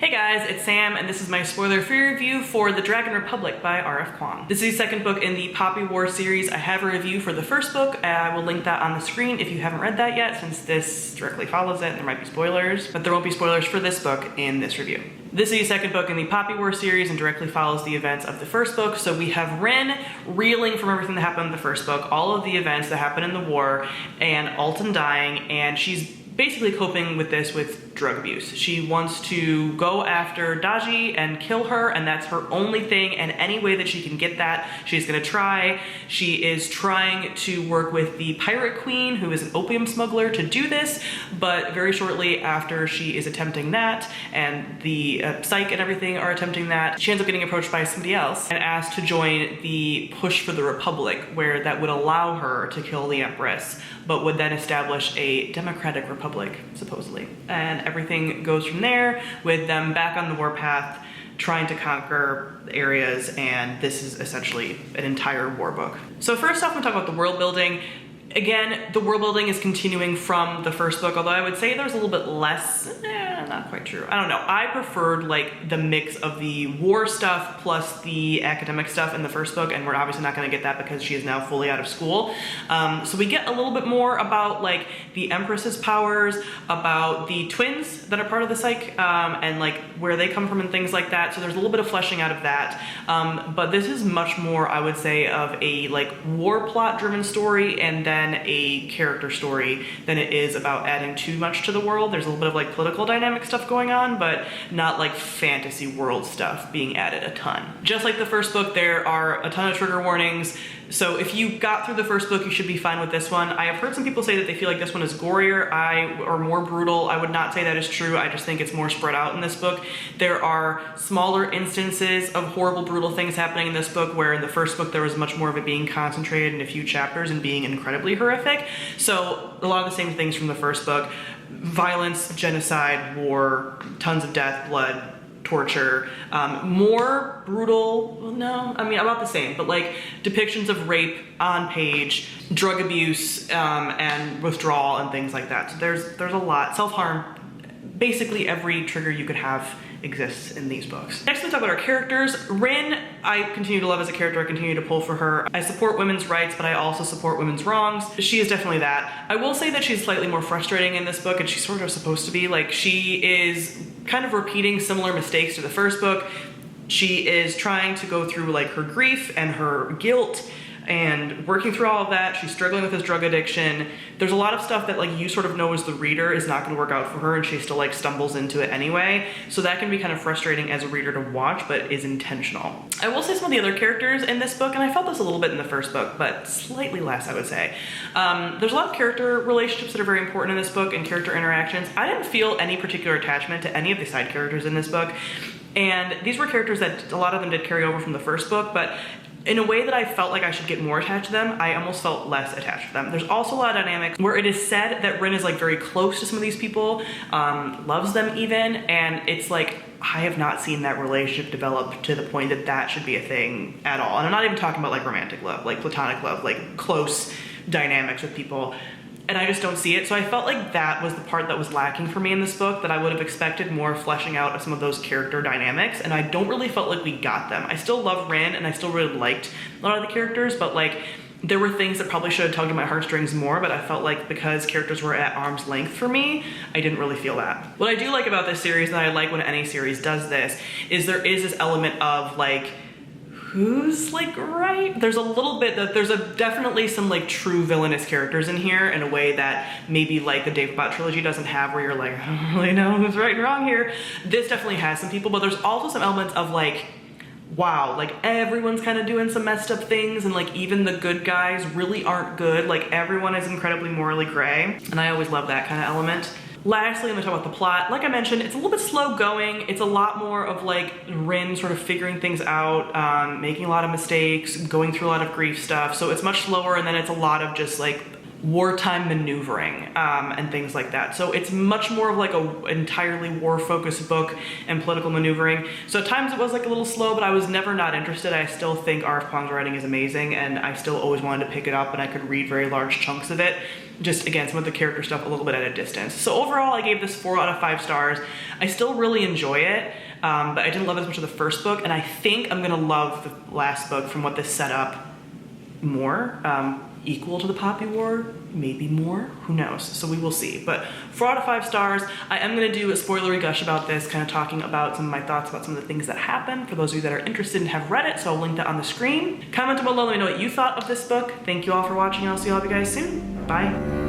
Hey guys, it's Sam, and this is my spoiler-free review for The Dragon Republic by RF Kuang. This is the second book in the Poppy War series. I have a review for the first book. I will link that on the screen if you haven't read that yet, since this directly follows it. There might be spoilers, but there won't be spoilers for this book in this review. This is the second book in the Poppy War series and directly follows the events of the first book. So we have Rin reeling from everything that happened in the first book, all of the events that happened in the war, and Alton dying, and she's basically coping with this with drug abuse. She wants to go after Daji and kill her, and that's her only thing, and any way that she can get that, she's gonna try. She is trying to work with the Pirate Queen, who is an opium smuggler, to do this, but very shortly after she is attempting that, and the Psyche and everything are attempting that, she ends up getting approached by somebody else and asked to join the push for the Republic, where that would allow her to kill the Empress, but would then establish a democratic republic, supposedly. And everything goes from there, with them back on the warpath, trying to conquer areas, and this is essentially an entire war book. So first off, we'll talk about the world building. Again, the world building is continuing from the first book, although I would say there's a little bit less, not quite true. I don't know. I preferred like the mix of the war stuff plus the academic stuff in the first book, and we're obviously not gonna get that because she is now fully out of school. So we get a little bit more about like the Empress's powers, about the twins that are part of the Psyche, and like where they come from and things like that. So there's a little bit of fleshing out of that. But this is much more, I would say, of a like war plot driven story and then a character story than it is about adding too much to the world. There's a little bit of like political dynamic stuff going on, but not like fantasy world stuff being added a ton. Just like the first book, there are a ton of trigger warnings. So if you got through the first book, you should be fine with this one. I have heard some people say that they feel like this one is gorier or more brutal. I would not say that is true. I just think it's more spread out in this book. There are smaller instances of horrible, brutal things happening in this book, where in the first book there was much more of it being concentrated in a few chapters and being incredibly horrific. So a lot of the same things from the first book: violence, genocide, war, tons of death, blood, torture, more brutal, well, no, I mean about the same, but like depictions of rape on page, drug abuse, and withdrawal and things like that. So there's a lot. Self-harm, basically every trigger you could have exists in these books. Next, we talk about our characters. Rin, I continue to love as a character. I continue to pull for her. I support women's rights, but I also support women's wrongs. She is definitely that. I will say that she's slightly more frustrating in this book, and she's sort of supposed to be. Like, she is kind of repeating similar mistakes to the first book. She is trying to go through like her grief and her guilt and working through all of that. She's struggling with this drug addiction. There's a lot of stuff that like you sort of know as the reader is not gonna work out for her, and she still like stumbles into it anyway. So that can be kind of frustrating as a reader to watch, but is intentional. I will say some of the other characters in this book, and I felt this a little bit in the first book, but slightly less, I would say. There's a lot of character relationships that are very important in this book and character interactions. I didn't feel any particular attachment to any of the side characters in this book. And these were characters that a lot of them did carry over from the first book, but in a way that I felt like I should get more attached to them, I almost felt less attached to them. There's also a lot of dynamics where it is said that Rin is like very close to some of these people, loves them even, and it's like, I have not seen that relationship develop to the point that that should be a thing at all. And I'm not even talking about like romantic love, like platonic love, like close dynamics with people. And I just don't see it. So I felt like that was the part that was lacking for me in this book, that I would have expected more fleshing out of some of those character dynamics, and I don't really felt like we got them. I still love Rin, and I still really liked a lot of the characters, but like there were things that probably should have tugged at my heartstrings more, but I felt like because characters were at arm's length for me, I didn't really feel that. What I do like about this series, and I like when any series does this, is there is this element of like, who's like right? There's a little bit that there's definitely some like true villainous characters in here in a way that maybe like the Dave Bot trilogy doesn't have, where you're like, I don't really know who's right and wrong here. This definitely has some people, but there's also some elements of like, wow, like everyone's kind of doing some messed up things, and like even the good guys really aren't good. Like everyone is incredibly morally gray, and I always love that kind of element. Lastly, I'm gonna talk about the plot. Like I mentioned, it's a little bit slow going. It's a lot more of like Rin sort of figuring things out, making a lot of mistakes, going through a lot of grief stuff. So it's much slower, and then it's a lot of just like wartime maneuvering and things like that. So it's much more of like a entirely war-focused book and political maneuvering. So at times it was like a little slow, but I was never not interested. I still think RF Kuang's writing is amazing, and I still always wanted to pick it up, and I could read very large chunks of it. just again, some of the character stuff a little bit at a distance. So overall, I gave this 4 out of 5 stars. I still really enjoy it, but I didn't love it as much as the first book, and I think I'm gonna love the last book from what this set up more. Equal to the Poppy War, maybe more, who knows? So we will see. But 4 out of 5 stars. I am gonna do a spoilery gush about this, kind of talking about some of my thoughts about some of the things that happen for those of you that are interested and have read it, so I'll link that on the screen. Comment down below, let me know what you thought of this book. Thank you all for watching, I'll see all of you guys soon. Bye.